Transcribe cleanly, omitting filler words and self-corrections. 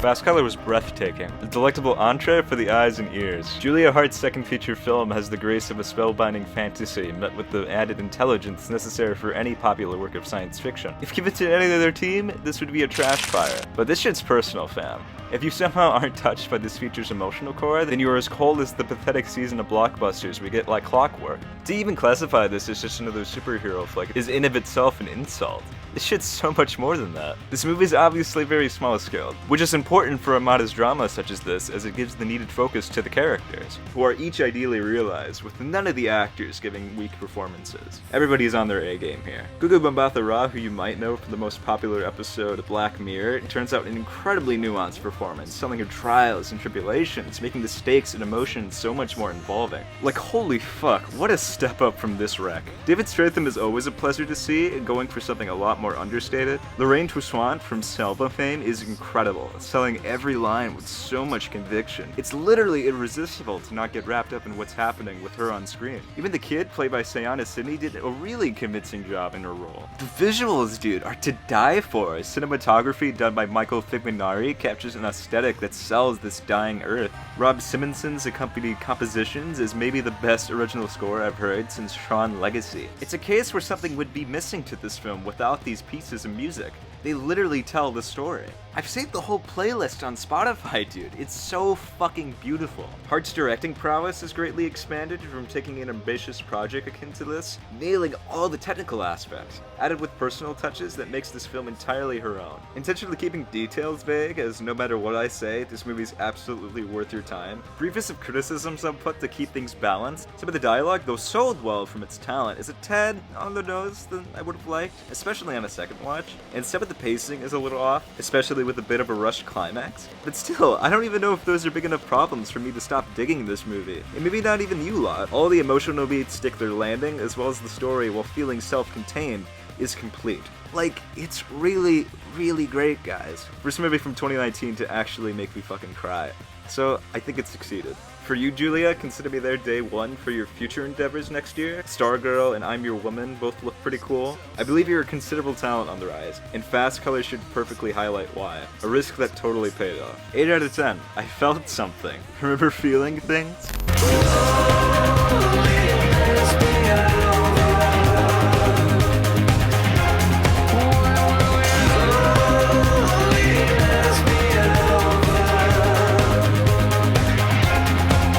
Fast Color was breathtaking, a delectable entree for the eyes and ears. Julia Hart's second feature film has the grace of a spellbinding fantasy met with the added intelligence necessary for any popular work of science fiction. If given to any other team, this would be a trash fire. But this shit's personal, fam. If you somehow aren't touched by this feature's emotional core, then you are as cold as the pathetic season of blockbusters we get like clockwork. To even classify this as just another superhero flick is in of itself an insult. This shit's so much more than that. This movie is obviously very small-scaled, which is important for a modest drama such as this, as it gives the needed focus to the characters, who are each ideally realized, with none of the actors giving weak performances. Everybody is on their A-game here. Mbatha-Raw, who you might know from the most popular episode of Black Mirror, turns out an incredibly nuanced performance, telling her trials and tribulations, making the stakes and emotions so much more involving. Like, holy fuck, what a step up from this wreck. David Stratham is always a pleasure to see, and going for something a lot more understated. Lorraine Toussaint from Selma fame is incredible, selling every line with so much conviction. It's literally irresistible to not get wrapped up in what's happening with her on screen. Even the kid, played by Sayana Sidney, did a really convincing job in her role. The visuals, dude, are to die for. Cinematography done by Michael Figminari captures an aesthetic that sells this dying earth. Rob Simonson's accompanied compositions is maybe the best original score I've heard since Tron Legacy. It's a case where something would be missing to this film without these pieces of music. They literally tell the story. I've saved the whole playlist on Spotify, dude. It's so fucking beautiful. Hart's directing prowess is greatly expanded from taking an ambitious project akin to this, nailing all the technical aspects, added with personal touches that makes this film entirely her own. Intentionally keeping details vague, as no matter what I say, this movie's absolutely worth your time. Briefest of criticisms I've put to keep things balanced. Some of the dialogue, though sold well from its talent, is a tad on the nose than I would have liked, especially on a second watch, and some of the pacing is a little off, especially with a bit of a rushed climax. But still, I don't even know if those are big enough problems for me to stop digging this movie. And maybe not even you lot. All the emotional beats stick their landing, as well as the story, while feeling self-contained, is complete. Like, it's really, really great, guys. For this movie from 2019 to actually make me fucking cry. So, I think it succeeded. For you, Julia, consider me there day one for your future endeavors next year. Stargirl and I'm Your Woman both look pretty cool. I believe you're a considerable talent on the rise, and Fast Color should perfectly highlight why. A risk that totally paid off. 8 out of 10. I felt something. Remember feeling things?